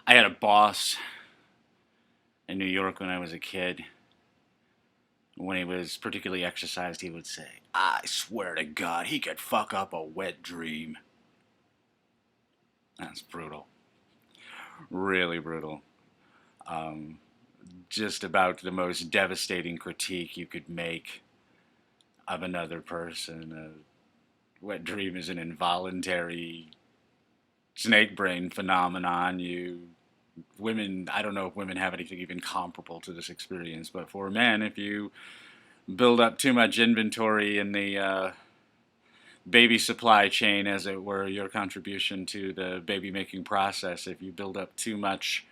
I had a boss in New York when I was a kid. When he was particularly exercised, he would say, "I swear to God, he could fuck up a wet dream." That's brutal. Really brutal. Um, just about the most devastating critique you could make of another person. A wet dream is an involuntary snake brain phenomenon. Women, I don't know if women have anything even comparable to this experience, but for men, if you build up too much inventory in the baby supply chain, as it were, your contribution to the baby making process, if you build up too much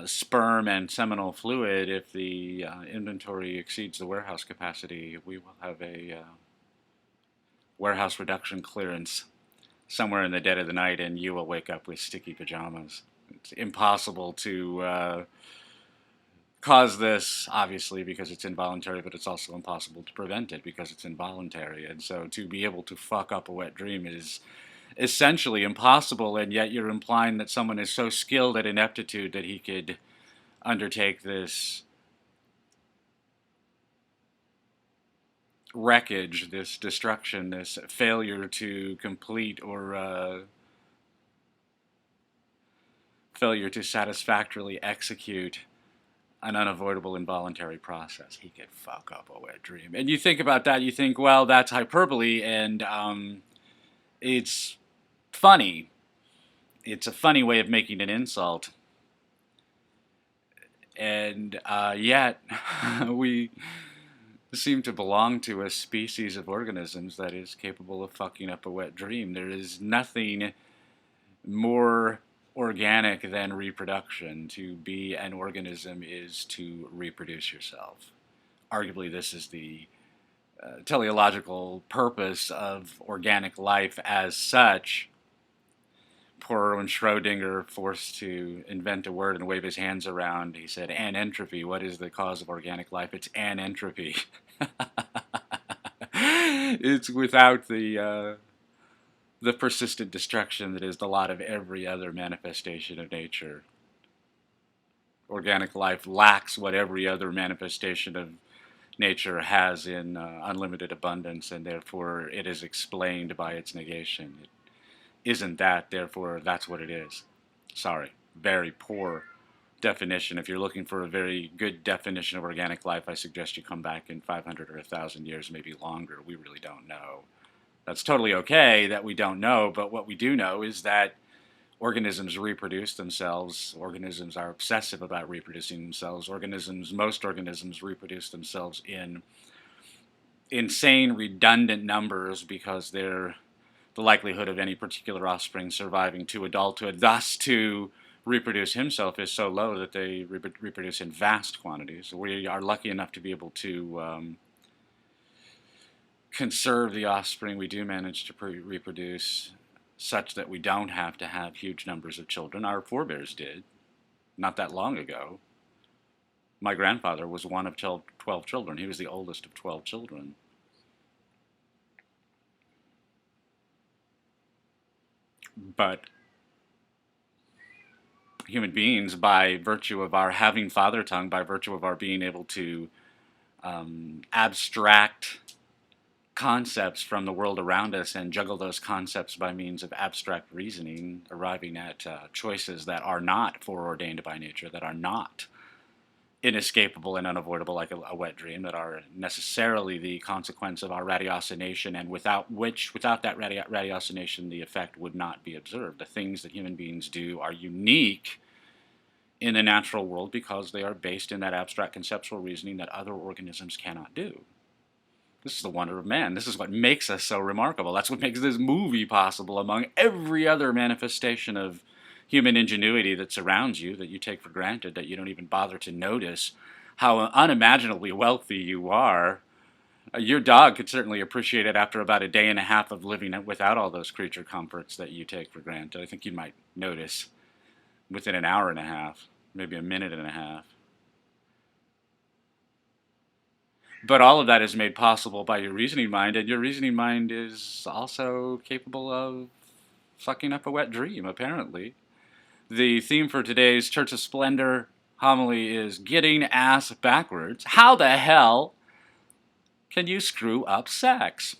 sperm and seminal fluid, if the inventory exceeds the warehouse capacity, we will have a warehouse reduction clearance somewhere in the dead of the night, and you will wake up with sticky pajamas. It's impossible to cause this, obviously, because it's involuntary, but it's also impossible to prevent it because it's involuntary. And so to be able to fuck up a wet dream is essentially impossible, and yet you're implying that someone is so skilled at ineptitude that he could undertake this wreckage, this destruction, this failure to complete or failure to satisfactorily execute an unavoidable involuntary process. He could fuck up a wet dream. And you think about that, you think, well, that's hyperbole, and it's funny. It's a funny way of making an insult. And yet, we seem to belong to a species of organisms that is capable of fucking up a wet dream. There is nothing more organic than reproduction. To be an organism is to reproduce yourself. Arguably, this is the teleological purpose of organic life as such. Poor Erwin Schrödinger, forced to invent a word and wave his hands around, he said, "Anentropy. What is the cause of organic life? It's anentropy." It's without the persistent destruction that is the lot of every other manifestation of nature. Organic life lacks what every other manifestation of nature has in unlimited abundance, and therefore it is explained by its negation. It isn't that, therefore that's what it is. Sorry, very poor definition. If you're looking for a very good definition of organic life, I suggest you come back in 500 or 1,000 years, maybe longer. We really don't know. That's totally okay that we don't know, but what we do know is that organisms reproduce themselves. Organisms are obsessive about reproducing themselves. Most organisms reproduce themselves in insane, redundant numbers because the likelihood of any particular offspring surviving to adulthood, thus to reproduce himself, is so low that they reproduce in vast quantities. We are lucky enough to be able to conserve the offspring we do manage to reproduce such that we don't have to have huge numbers of children. Our forebears did, not that long ago. My grandfather was one of 12 children. He was the oldest of 12 children. But human beings, by virtue of our having father tongue, by virtue of our being able to abstract concepts from the world around us and juggle those concepts by means of abstract reasoning, arriving at choices that are not foreordained by nature, that are not inescapable and unavoidable like a wet dream, that are necessarily the consequence of our ratiocination, and without that ratiocination, the effect would not be observed. The things that human beings do are unique in the natural world because they are based in that abstract conceptual reasoning that other organisms cannot do. This is the wonder of man. This is what makes us so remarkable. That's what makes this movie possible among every other manifestation of human ingenuity that surrounds you, that you take for granted, that you don't even bother to notice how unimaginably wealthy you are. Your dog could certainly appreciate it after about a day and a half of living without all those creature comforts that you take for granted. I think you might notice within an hour and a half, maybe a minute and a half. But all of that is made possible by your reasoning mind, and your reasoning mind is also capable of fucking up a wet dream, apparently. The theme for today's Church of Splendor homily is getting ass backwards. How the hell can you screw up sex?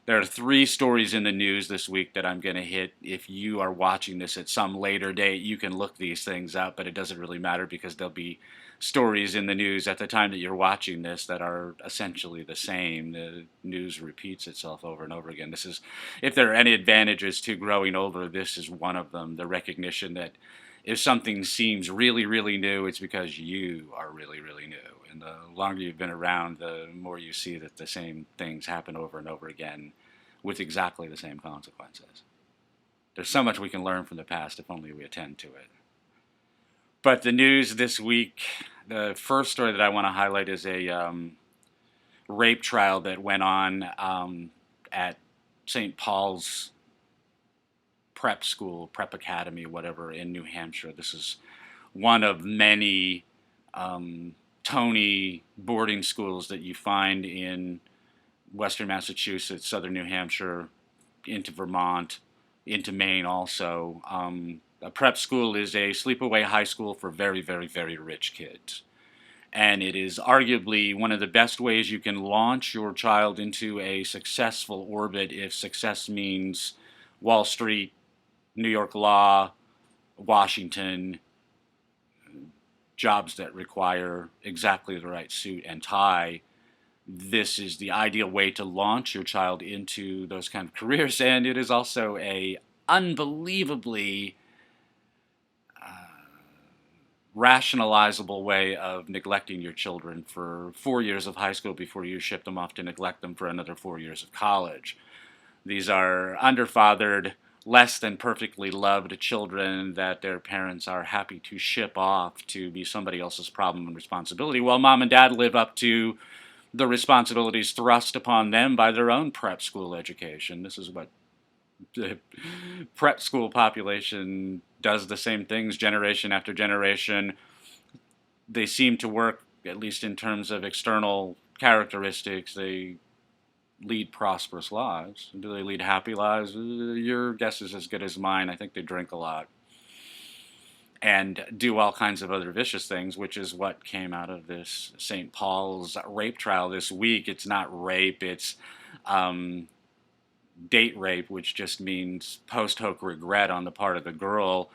There are 3 stories in the news this week that I'm going to hit. If you are watching this at some later date, you can look these things up, but it doesn't really matter because there'll be stories in the news at the time that you're watching this that are essentially the same. The news repeats itself over and over again. This is, if there are any advantages to growing older, this is one of them. The recognition that if something seems really, really new, it's because you are really, really new. And the longer you've been around, the more you see that the same things happen over and over again with exactly the same consequences. There's so much we can learn from the past if only we attend to it. But the news this week, the first story that I want to highlight is a rape trial that went on at St. Paul's prep school, prep academy, whatever, in New Hampshire. This is one of many Tony boarding schools that you find in western Massachusetts, southern New Hampshire, into Vermont, into Maine also. A prep school is a sleepaway high school for very, very, very rich kids. And it is arguably one of the best ways you can launch your child into a successful orbit if success means Wall Street, New York law, Washington, jobs that require exactly the right suit and tie. This is the ideal way to launch your child into those kind of careers, and it is also a unbelievably rationalizable way of neglecting your children for 4 years of high school before you ship them off to neglect them for another 4 years of college. These are underfathered, less than perfectly loved children that their parents are happy to ship off to be somebody else's problem and responsibility, while mom and dad live up to the responsibilities thrust upon them by their own prep school education. This is what the prep school population does, the same things generation after generation. They seem to work, at least in terms of external characteristics. They lead prosperous lives. Do they lead happy lives? Your guess is as good as mine. I think they drink a lot and do all kinds of other vicious things, which is what came out of this St. Paul's rape trial this week. It's not rape, it's date rape, which just means post hoc regret on the part of the girl.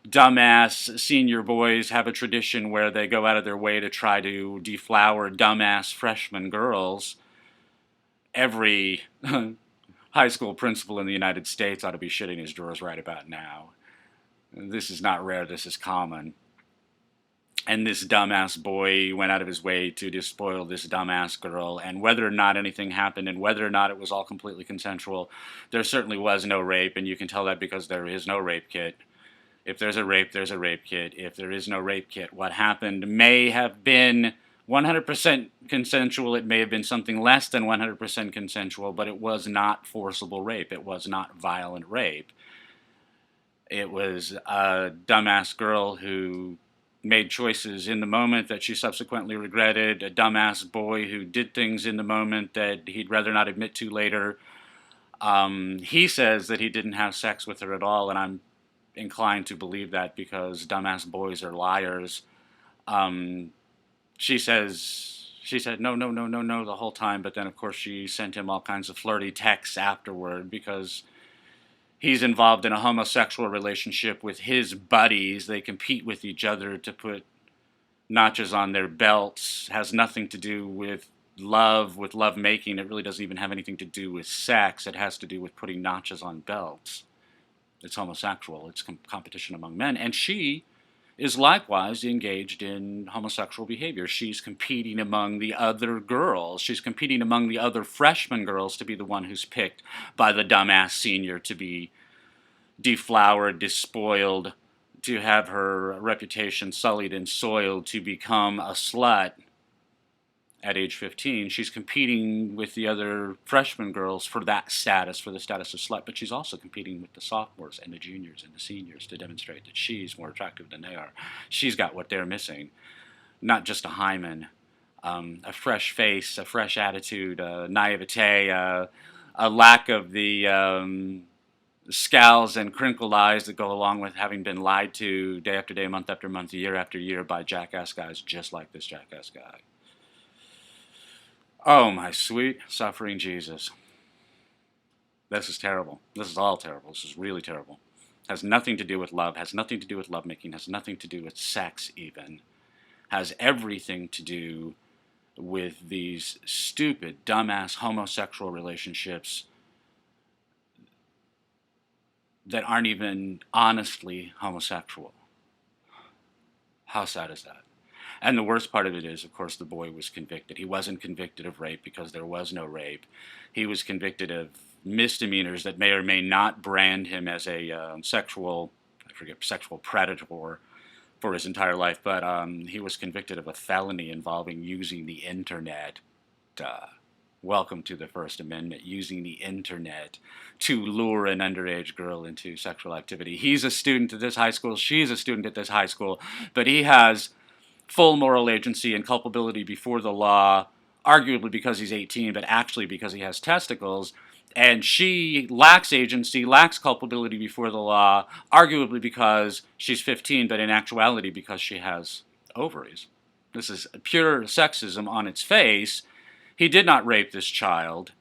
Dumbass senior boys have a tradition where they go out of their way to try to deflower dumbass freshman girls. Every high school principal in the United States ought to be shitting his drawers right about now. This is not rare, this is common. And this dumbass boy went out of his way to despoil this dumbass girl, and whether or not anything happened and whether or not it was all completely consensual, there certainly was no rape, and you can tell that because there is no rape kit. If there's a rape, there's a rape kit. If there is no rape kit, what happened may have been 100% consensual. It may have been something less than 100% consensual, but it was not forcible rape. It was not violent rape. It was a dumbass girl who made choices in the moment that she subsequently regretted, a dumbass boy who did things in the moment that he'd rather not admit to later. He says that he didn't have sex with her at all, and I'm inclined to believe that because dumbass boys are liars. She said no the whole time, but then of course she sent him all kinds of flirty texts afterward because he's involved in a homosexual relationship with his buddies. They compete with each other to put notches on their belts. Has nothing to do with love making. It really doesn't even have anything to do with sex. It has to do with putting notches on belts. It's homosexual. It's competition among men. And she is likewise engaged in homosexual behavior. She's competing among the other girls. She's competing among the other freshman girls to be the one who's picked by the dumbass senior to be deflowered, despoiled, to have her reputation sullied and soiled, to become a slut at age 15. She's competing with the other freshman girls for that status, for the status of slut, but she's also competing with the sophomores and the juniors and the seniors to demonstrate that she's more attractive than they are. She's got what they're missing. Not just a hymen, a fresh face, a fresh attitude, a naivete, a lack of the scowls and crinkled eyes that go along with having been lied to day after day, month after month, year after year by jackass guys just like this jackass guy. Oh, my sweet suffering Jesus. This is terrible. This is all terrible. This is really terrible. Has nothing to do with love, has nothing to do with lovemaking, has nothing to do with sex even. Has everything to do with these stupid, dumbass homosexual relationships that aren't even honestly homosexual. How sad is that? And the worst part of it is, of course, the boy was convicted. He wasn't convicted of rape because there was no rape. He was convicted of misdemeanors that may or may not brand him as a sexual predator for his entire life, but he was convicted of a felony involving using the internet. Welcome to the First Amendment, using the internet to lure an underage girl into sexual activity. He's a student at this high school, she's a student at this high school, but he has full moral agency and culpability before the law, arguably because he's 18, but actually because he has testicles. And she lacks agency, lacks culpability before the law, arguably because she's 15, but in actuality because she has ovaries. This is pure sexism on its face. He did not rape this child.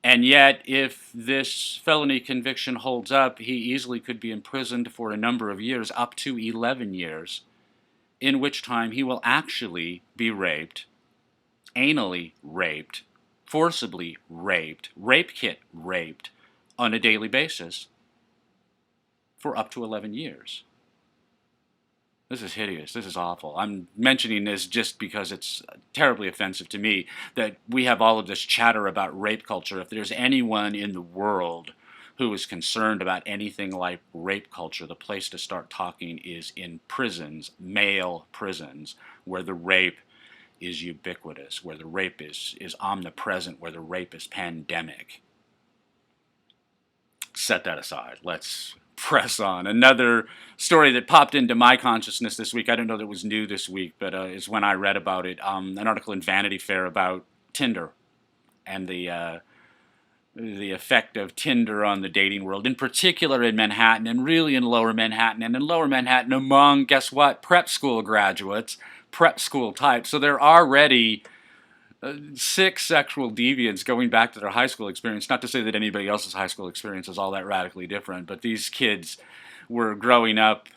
And yet, if this felony conviction holds up, he easily could be imprisoned for a number of years, up to 11 years, in which time he will actually be raped, anally raped, forcibly raped, rape kit raped on a daily basis for up to 11 years. This is hideous. This is awful. I'm mentioning this just because it's terribly offensive to me that we have all of this chatter about rape culture. If there's anyone in the world who is concerned about anything like rape culture, the place to start talking is in prisons, male prisons, where the rape is ubiquitous, where the rape is omnipresent, where the rape is pandemic. Set that aside. Let's press on. Another story that popped into my consciousness this week, I don't know that it was new this week, but is when I read about it, an article in Vanity Fair about Tinder and the effect of Tinder on the dating world, in particular in Manhattan, and really in Lower Manhattan, and in Lower Manhattan among, guess what, prep school graduates, prep school types. So they're already sick sexual deviants going back to their high school experience. Not to say that anybody else's high school experience is all that radically different, but these kids were growing up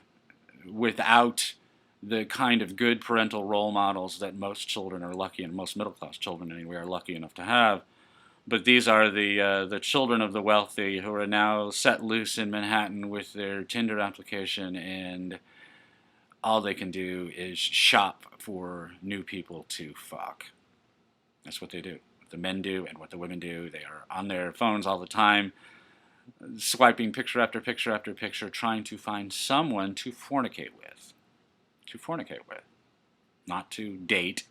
without the kind of good parental role models that most children are lucky, and most middle-class children anyway, are lucky enough to have. But these are the children of the wealthy who are now set loose in Manhattan with their Tinder application, and all they can do is shop for new people to fuck. That's what they do. What the men do and what the women do. They are on their phones all the time, swiping picture after picture after picture, trying to find someone to fornicate with. To fornicate with. Not to date,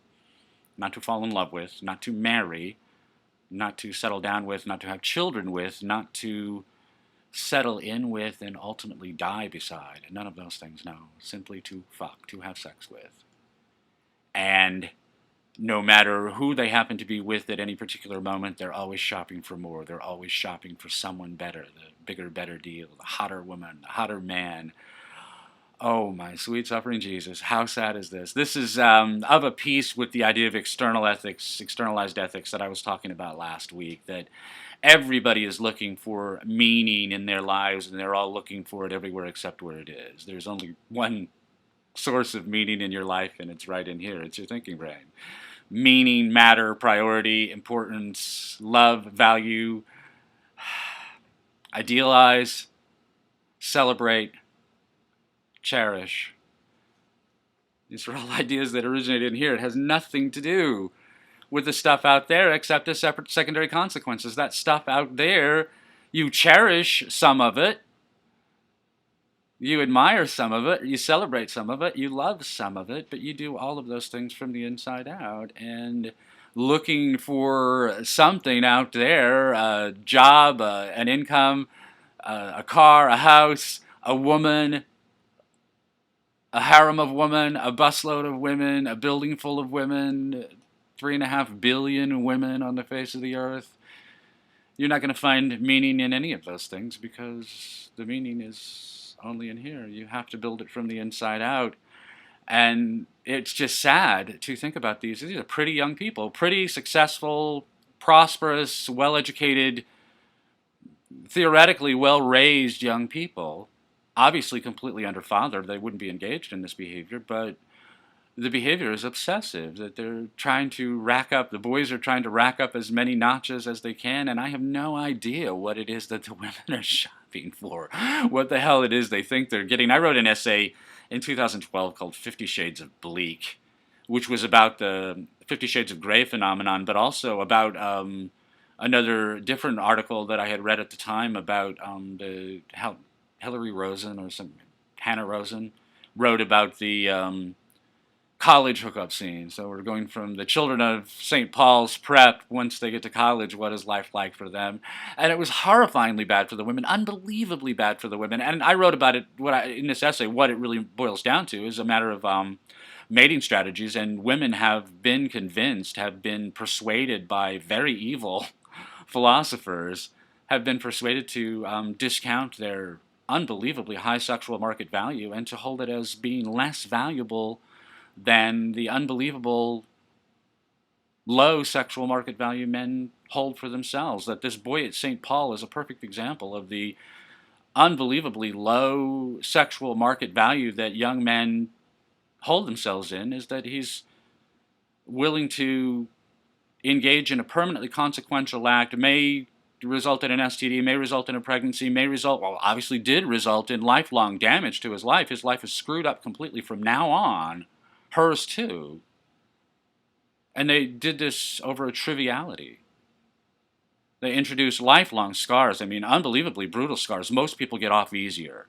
not to fall in love with, not to marry, not to settle down with, not to have children with, not to settle in with and ultimately die beside. None of those things, no. Simply to fuck, to have sex with. And no matter who they happen to be with at any particular moment, they're always shopping for more. They're always shopping for someone better, the bigger, better deal, the hotter woman, the hotter man. Oh, my sweet suffering Jesus, how sad is this? This is of a piece with the idea of external ethics, externalized ethics that I was talking about last week, that everybody is looking for meaning in their lives, and they're all looking for it everywhere except where it is. There's only one source of meaning in your life, and it's right in here. It's your thinking brain. Meaning, matter, priority, importance, love, value, idealize, celebrate, cherish. These are all ideas that originated in here. It has nothing to do with the stuff out there except as separate secondary consequences. That stuff out there, you cherish some of it, you admire some of it, you celebrate some of it, you love some of it, but you do all of those things from the inside out. And looking for something out there, a job, an income, a car, a house, a woman, a harem of women, a busload of women, a building full of women, 3.5 billion women on the face of the earth. You're not going to find meaning in any of those things because the meaning is only in here. You have to build it from the inside out. And it's just sad to think about these. These are pretty young people, pretty successful, prosperous, well-educated, theoretically well-raised young people, obviously completely underfathered. They wouldn't be engaged in this behavior, but the behavior is obsessive, that they're trying to rack up, the boys are trying to rack up as many notches as they can, and I have no idea what it is that the women are shopping for, what the hell it is they think they're getting. I wrote an essay in 2012 called 50 Shades of Bleak, which was about the 50 Shades of Grey phenomenon, but also about another different article that I had read at the time about Hillary Rosen or some Hannah Rosen wrote about the college hookup scene. So we're going from the children of St. Paul's prep, once they get to college, what is life like for them? And it was horrifyingly bad for the women, unbelievably bad for the women. And I wrote about it in this essay. What it really boils down to is a matter of mating strategies, and women have been convinced, have been persuaded by very evil philosophers, have been persuaded to discount their unbelievably high sexual market value and to hold it as being less valuable than the unbelievable low sexual market value men hold for themselves. That this boy at St. Paul is a perfect example of the unbelievably low sexual market value that young men hold themselves in, is that he's willing to engage in a permanently consequential act, may result in an STD, may result in a pregnancy, obviously did result in lifelong damage to his life. His life is screwed up completely from now on. Hers too. And they did this over a triviality. They introduced lifelong scars. I mean, unbelievably brutal scars. Most people get off easier.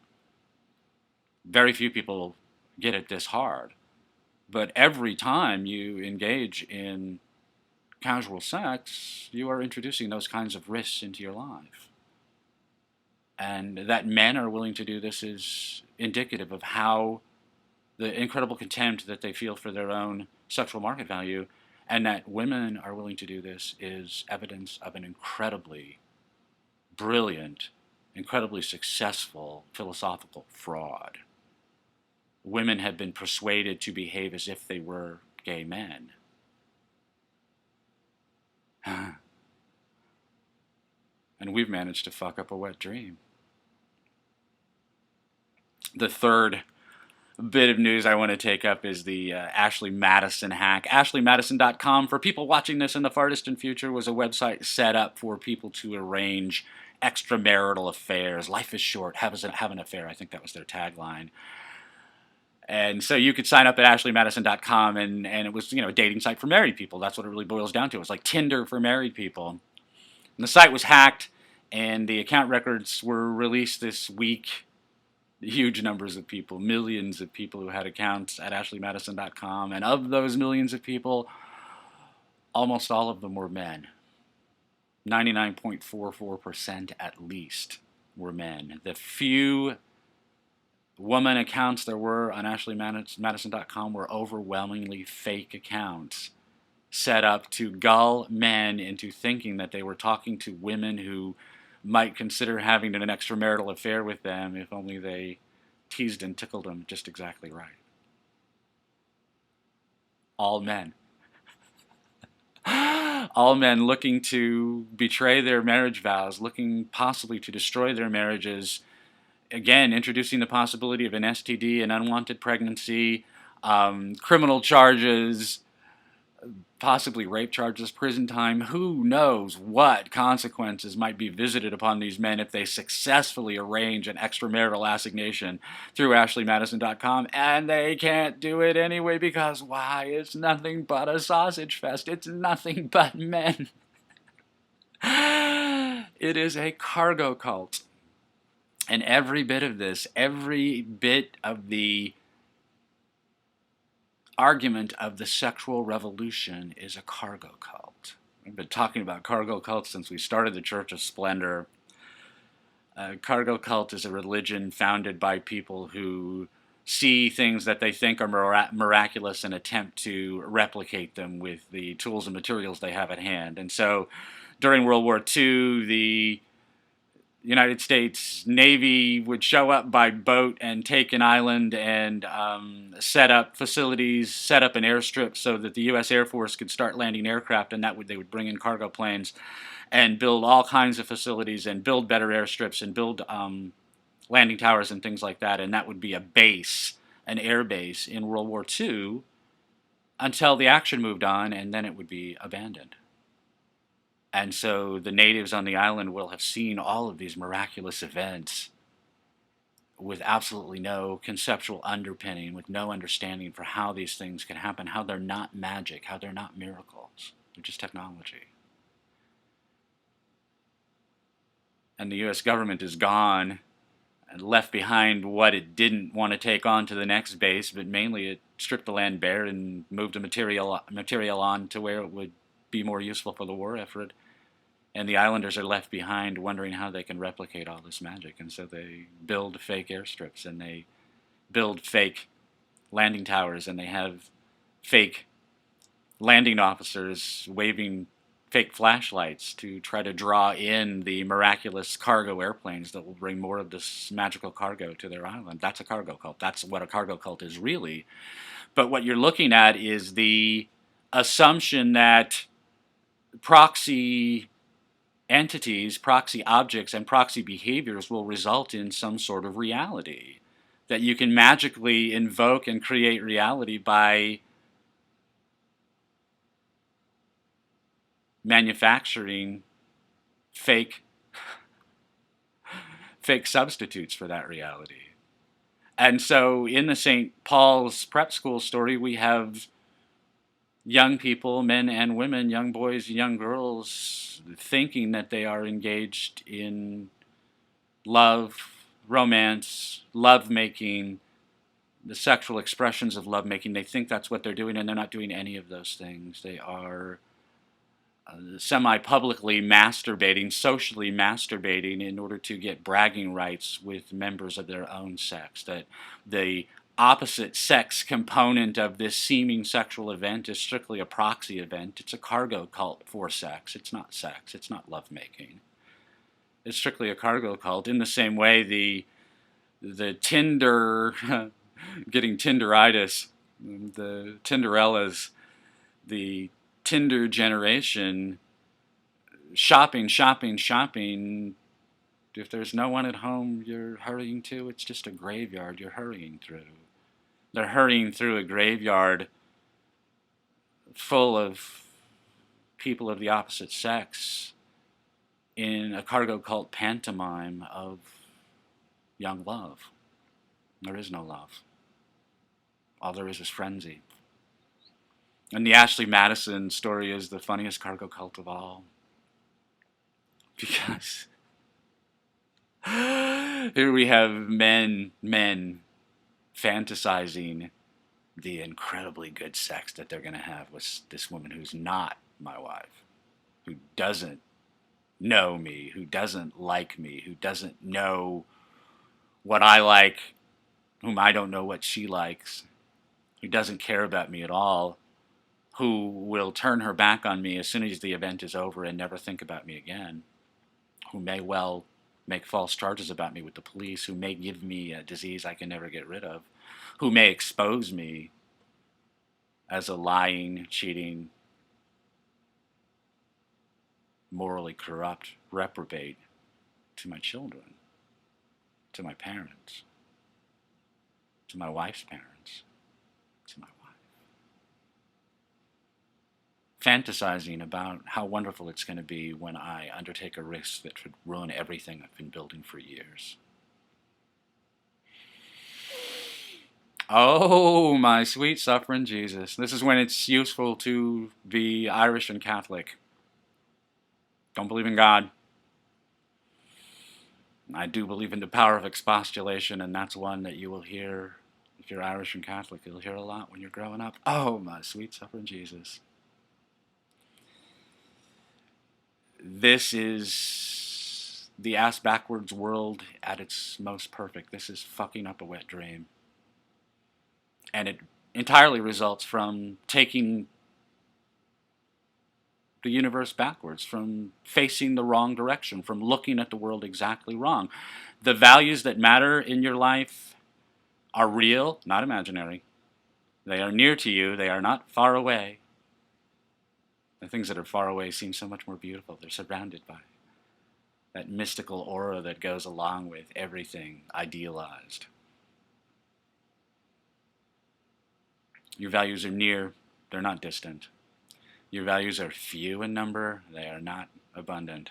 Very few people get it this hard. But every time you engage in casual sex, you are introducing those kinds of risks into your life. And that men are willing to do this is indicative of how the incredible contempt that they feel for their own sexual market value, and that women are willing to do this is evidence of an incredibly brilliant, incredibly successful philosophical fraud. Women have been persuaded to behave as if they were gay men. And we've managed to fuck up a wet dream. The third bit of news I want to take up is the Ashley Madison hack. AshleyMadison.com, for people watching this in the far distant future, was a website set up for people to arrange extramarital affairs. Life is short, have an affair. I think that was their tagline. And so you could sign up at AshleyMadison.com, and it was, a dating site for married people. That's what it really boils down to. It was like Tinder for married people. And the site was hacked, and the account records were released this week. Huge numbers of people, millions of people who had accounts at AshleyMadison.com, and of those millions of people, almost all of them were men. 99.44% at least were men. The few woman accounts there were on AshleyMadison.com were overwhelmingly fake accounts set up to gull men into thinking that they were talking to women who might consider having an extramarital affair with them if only they teased and tickled them just exactly right. All men. All men looking to betray their marriage vows, looking possibly to destroy their marriages. Again, introducing the possibility of an STD, an unwanted pregnancy, criminal charges, possibly rape charges, prison time. Who knows what consequences might be visited upon these men if they successfully arrange an extramarital assignation through AshleyMadison.com, and they can't do it anyway because why? It's nothing but a sausage fest. It's nothing but men. It is a cargo cult. And every bit of this, every bit of the argument of the sexual revolution is a cargo cult. We've been talking about cargo cults since we started the Church of Splendor. Cargo cult is a religion founded by people who see things that they think are miraculous and attempt to replicate them with the tools and materials they have at hand. And so during World War II, the United States Navy would show up by boat and take an island and set up facilities, set up an airstrip so that the U.S. Air Force could start landing aircraft, and they would bring in cargo planes and build all kinds of facilities and build better airstrips and build landing towers and things like that, and that would be a base, an air base in World War II until the action moved on, and then it would be abandoned. And so the natives on the island will have seen all of these miraculous events with absolutely no conceptual underpinning, with no understanding for how these things can happen, how they're not magic, how they're not miracles. They're just technology. And the U.S. government is gone and left behind what it didn't want to take on to the next base, but mainly it stripped the land bare and moved the material on to where it would be more useful for the war effort. And the islanders are left behind wondering how they can replicate all this magic. And so they build fake airstrips, and they build fake landing towers, and they have fake landing officers waving fake flashlights to try to draw in the miraculous cargo airplanes that will bring more of this magical cargo to their island. That's a cargo cult. That's what a cargo cult is really. But what you're looking at is the assumption that proxy entities, proxy objects, and proxy behaviors will result in some sort of reality. That you can magically invoke and create reality by manufacturing fake substitutes for that reality. And so in the St. Paul's prep school story, we have young people, men and women, young boys, young girls, thinking that they are engaged in love, romance, lovemaking, the sexual expressions of lovemaking. They think that's what they're doing, and they're not doing any of those things. They are semi-publicly masturbating, socially masturbating in order to get bragging rights with members of their own sex. That the opposite sex component of this seeming sexual event is strictly a proxy event. It's a cargo cult for sex. It's not sex. It's not lovemaking. It's strictly a cargo cult. In the same way, the Tinder, getting Tinderitis, the Tinderellas, the Tinder generation, shopping. If there's no one at home you're hurrying to, it's just a graveyard you're hurrying through. They're hurrying through a graveyard full of people of the opposite sex in a cargo cult pantomime of young love. There is no love. All there is frenzy. And the Ashley Madison story is the funniest cargo cult of all. Because here we have men fantasizing the incredibly good sex that they're going to have with this woman who's not my wife, who doesn't know me, who doesn't like me, who doesn't know what I like, whom I don't know what she likes, who doesn't care about me at all, who will turn her back on me as soon as the event is over and never think about me again, who may well make false charges about me with the police, who may give me a disease I can never get rid of, who may expose me as a lying, cheating, morally corrupt reprobate to my children, to my parents, to my wife's parents, to my wife. Fantasizing about how wonderful it's going to be when I undertake a risk that could ruin everything I've been building for years. Oh, my sweet suffering Jesus. This is when it's useful to be Irish and Catholic. Don't believe in God. I do believe in the power of expostulation, and that's one that you will hear, if you're Irish and Catholic, you'll hear a lot when you're growing up. Oh, my sweet suffering Jesus. This is the ass-backwards world at its most perfect. This is fucking up a wet dream. And it entirely results from taking the universe backwards, from facing the wrong direction, from looking at the world exactly wrong. The values that matter in your life are real, not imaginary. They are near to you. They are not far away. The things that are far away seem so much more beautiful. They're surrounded by that mystical aura that goes along with everything idealized. Your values are near. They're not distant. Your values are few in number. They are not abundant.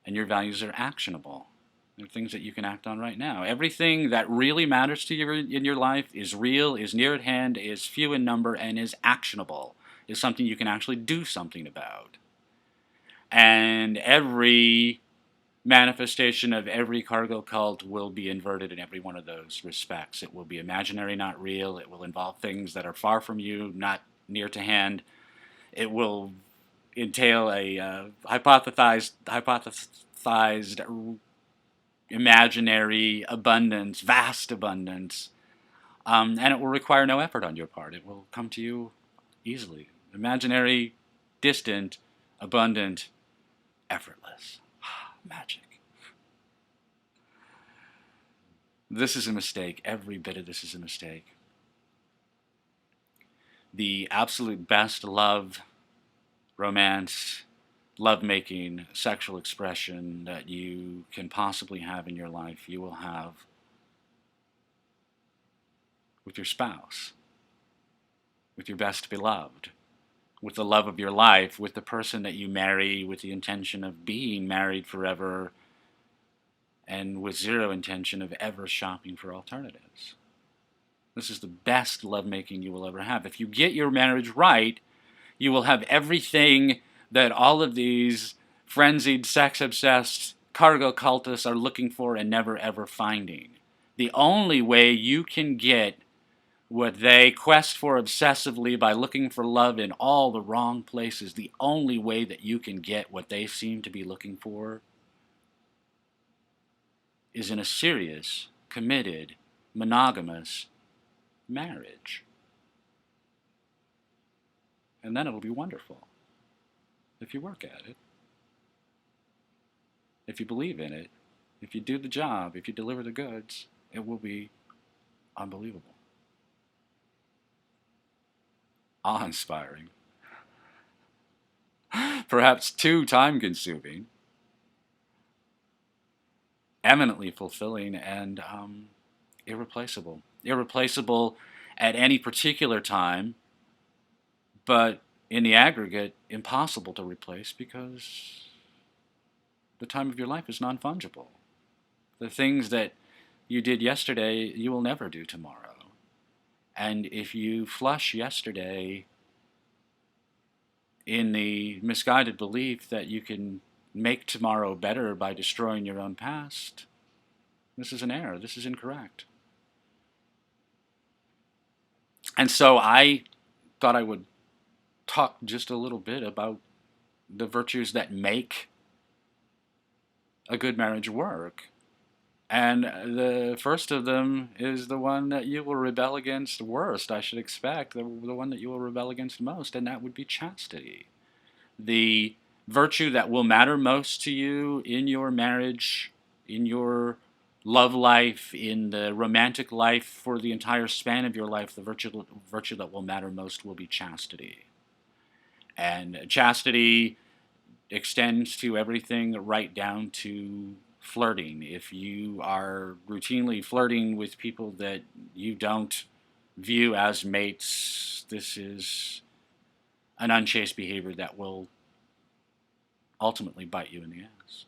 And your values are actionable. They're things that you can act on right now. Everything that really matters to you in your life is real, is near at hand, is few in number, and is actionable, is something you can actually do something about. And every manifestation of every cargo cult will be inverted in every one of those respects. It will be imaginary, not real. It will involve things that are far from you, not near to hand. It will entail a hypothesized imaginary abundance, vast abundance, and it will require no effort on your part. It will come to you easily. Imaginary, distant, abundant, effortless. Magic. This is a mistake. Every bit of this is a mistake. The absolute best love, romance, lovemaking, sexual expression that you can possibly have in your life, you will have with your spouse, with your best beloved, with the love of your life, with the person that you marry with the intention of being married forever and with zero intention of ever shopping for alternatives. This is the best lovemaking you will ever have. If you get your marriage right, you will have everything that all of these frenzied, sex-obsessed cargo cultists are looking for and never ever finding. The only way you can get what they quest for obsessively by looking for love in all the wrong places, the only way that you can get what they seem to be looking for is in a serious, committed, monogamous marriage. And then it'll be wonderful. If you work at it, if you believe in it, if you do the job, if you deliver the goods, it will be unbelievable. Awe-inspiring. Perhaps too time-consuming. Eminently fulfilling and irreplaceable. Irreplaceable at any particular time, but in the aggregate, impossible to replace because the time of your life is non-fungible. The things that you did yesterday, you will never do tomorrow. And if you flush yesterday in the misguided belief that you can make tomorrow better by destroying your own past, this is an error. This is incorrect. And so I thought I would talk just a little bit about the virtues that make a good marriage work. And the first of them is the one that you will rebel against worst, I should expect, the one that you will rebel against most, and that would be chastity. The virtue that will matter most to you in your marriage, in your love life, in the romantic life, for the entire span of your life, the virtue that will matter most will be chastity. And chastity extends to everything right down to flirting. If you are routinely flirting with people that you don't view as mates, this is an unchaste behavior that will ultimately bite you in the ass.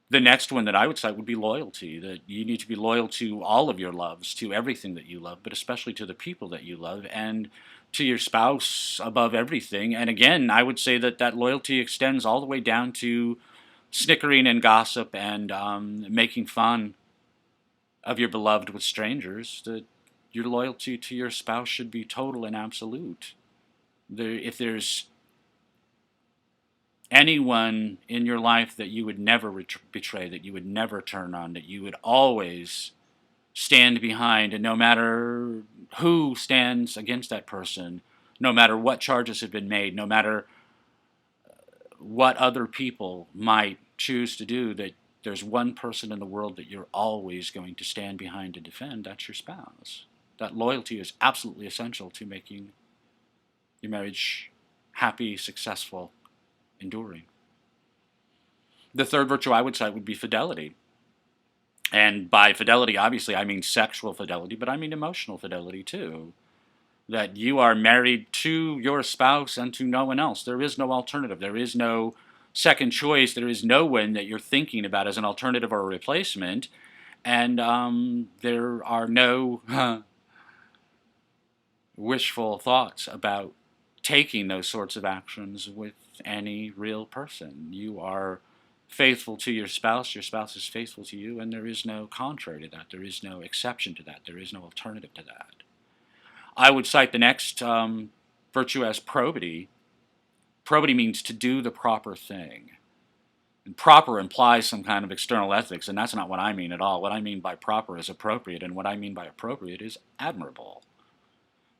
The next one that I would cite would be loyalty, that you need to be loyal to all of your loves, to everything that you love, but especially to the people that you love, and to your spouse above everything. And again, I would say that that loyalty extends all the way down to snickering and gossip and making fun of your beloved with strangers. That your loyalty to your spouse should be total and absolute. If there's anyone in your life that you would never betray, that you would never turn on, that you would always stand behind, and no matter who stands against that person, no matter what charges have been made, no matter what other people might choose to do, that there's one person in the world that you're always going to stand behind and defend. That's your spouse. That loyalty is absolutely essential to making your marriage happy, successful, enduring. The third virtue I would cite would be fidelity. And by fidelity, obviously, I mean sexual fidelity, but I mean emotional fidelity too. That you are married to your spouse and to no one else. There is no alternative. There is no second choice. There is no one that you're thinking about as an alternative or a replacement. And there are no wishful thoughts about taking those sorts of actions with any real person. You are faithful to your spouse is faithful to you, and there is no contrary to that. There is no exception to that. There is no alternative to that. I would cite the next virtue as probity. Probity means to do the proper thing. And proper implies some kind of external ethics, and that's not what I mean at all. What I mean by proper is appropriate, and what I mean by appropriate is admirable.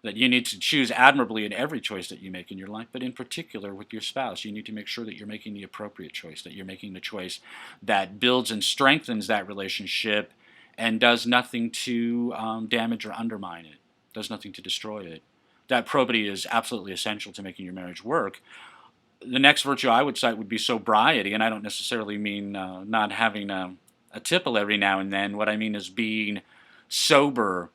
That you need to choose admirably in every choice that you make in your life, but in particular with your spouse, you need to make sure that you're making the appropriate choice, that you're making the choice that builds and strengthens that relationship and does nothing to damage or undermine it, does nothing to destroy it. That probity is absolutely essential to making your marriage work. The next virtue I would cite would be sobriety, and I don't necessarily mean not having a tipple every now and then. What I mean is being sober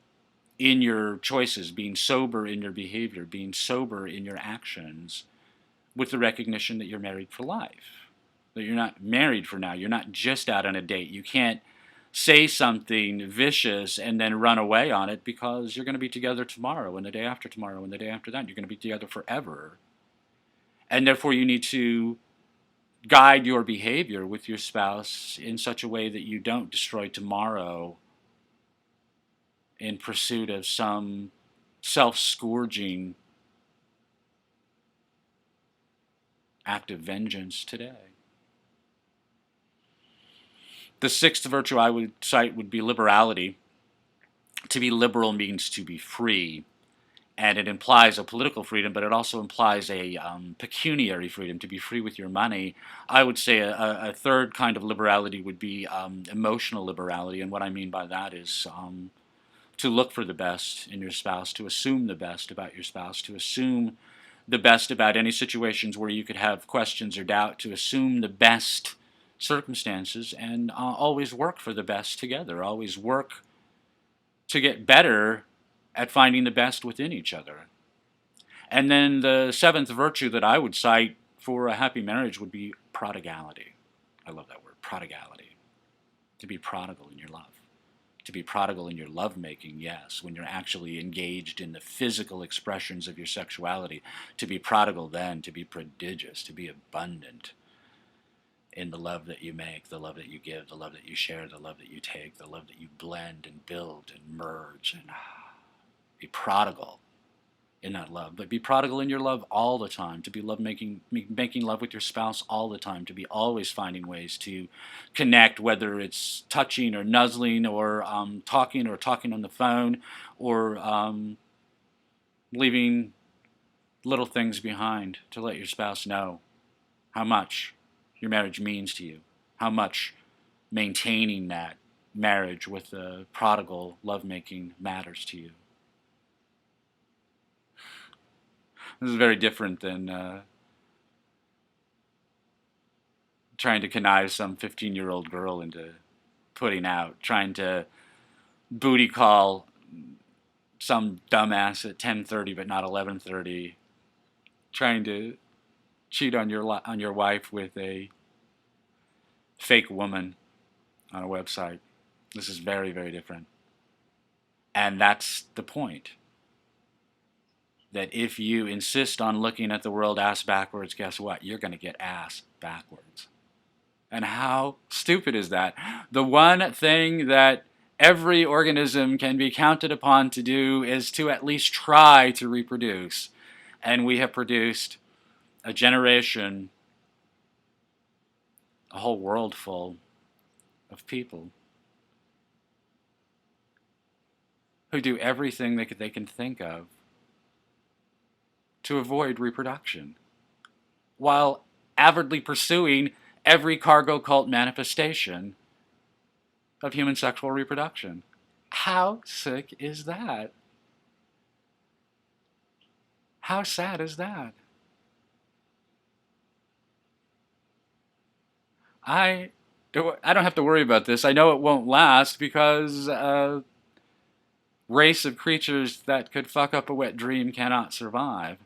in your choices, being sober in your behavior, being sober in your actions, with the recognition that you're married for life. That you're not married for now. You're not just out on a date. You can't say something vicious and then run away on it, because you're going to be together tomorrow and the day after tomorrow and the day after that. You're going to be together forever. And therefore you need to guide your behavior with your spouse in such a way that you don't destroy tomorrow in pursuit of some self-scourging act of vengeance today. The sixth virtue I would cite would be liberality. To be liberal means to be free, and it implies a political freedom, but it also implies a pecuniary freedom, to be free with your money. I would say a third kind of liberality would be emotional liberality, and what I mean by that is to look for the best in your spouse, to assume the best about your spouse, to assume the best about any situations where you could have questions or doubt, to assume the best circumstances, and always work for the best together, always work to get better at finding the best within each other. And then the seventh virtue that I would cite for a happy marriage would be prodigality. I love that word, prodigality. To be prodigal in your love. To be prodigal in your lovemaking, yes, when you're actually engaged in the physical expressions of your sexuality. To be prodigal then, to be prodigious, to be abundant in the love that you make, the love that you give, the love that you share, the love that you take, the love that you blend and build and merge, and be prodigal in that love. But be prodigal in your love all the time, to be making love with your spouse all the time, to be always finding ways to connect, whether it's touching or nuzzling or talking on the phone, or leaving little things behind to let your spouse know how much your marriage means to you, how much maintaining that marriage with the prodigal lovemaking matters to you. This is very different than trying to connive some 15-year-old girl into putting out, trying to booty call some dumbass at 10:30 but not 11:30, trying to cheat on your wife with a fake woman on a website. This is very, very different. And that's the point. That if you insist on looking at the world ass backwards, guess what? You're going to get ass backwards. And how stupid is that? The one thing that every organism can be counted upon to do is to at least try to reproduce. And we have produced a generation, a whole world full of people who do everything they can think of to avoid reproduction, while avidly pursuing every cargo cult manifestation of human sexual reproduction. How sick is that? How sad is that? I I don't have to worry about this. I know it won't last because a race of creatures that could fuck up a wet dream cannot survive.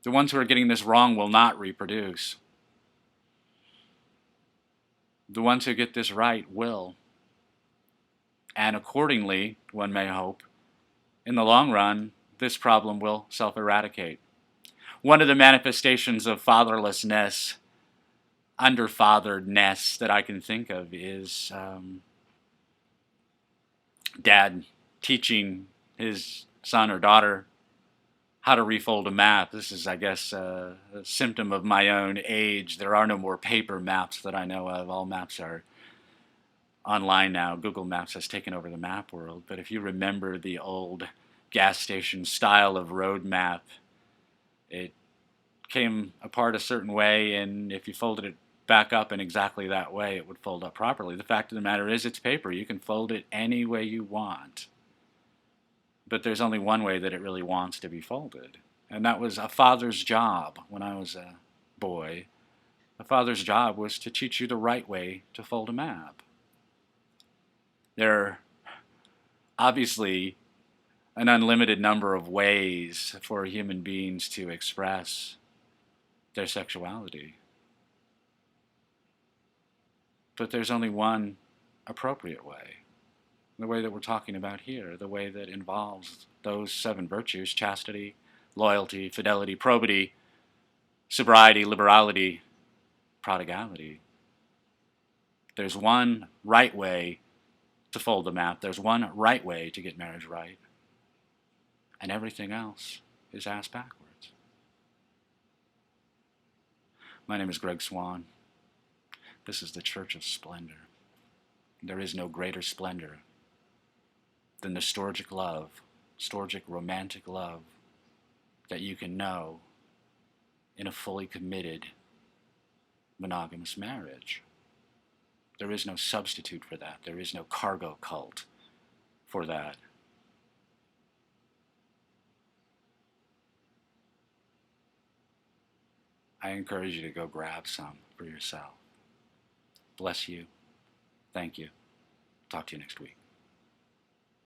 The ones who are getting this wrong will not reproduce. The ones who get this right will. And accordingly, one may hope, in the long run, this problem will self-eradicate. One of the manifestations of fatherlessness, underfatheredness that I can think of is dad teaching his son or daughter how to refold a map. This is, I guess, a symptom of my own age. There are no more paper maps that I know of. All maps are online now. Google Maps has taken over the map world. But if you remember the old gas station style of road map, it came apart a certain way, and if you folded it back up in exactly that way, it would fold up properly. The fact of the matter is, it's paper. You can fold it any way you want. But there's only one way that it really wants to be folded. And that was a father's job when I was a boy. A father's job was to teach you the right way to fold a map. There are obviously an unlimited number of ways for human beings to express their sexuality. But there's only one appropriate way. The way that we're talking about here, the way that involves those 7 virtues: chastity, loyalty, fidelity, probity, sobriety, liberality, prodigality. There's one right way to fold the map. There's one right way to get marriage right. And everything else is ass backwards. My name is Greg Swan. This is the Church of Splendor. There is no greater splendor than the storgic love, storgic romantic love that you can know in a fully committed monogamous marriage. There is no substitute for that. There is no cargo cult for that. I encourage you to go grab some for yourself. Bless you. Thank you. Talk to you next week.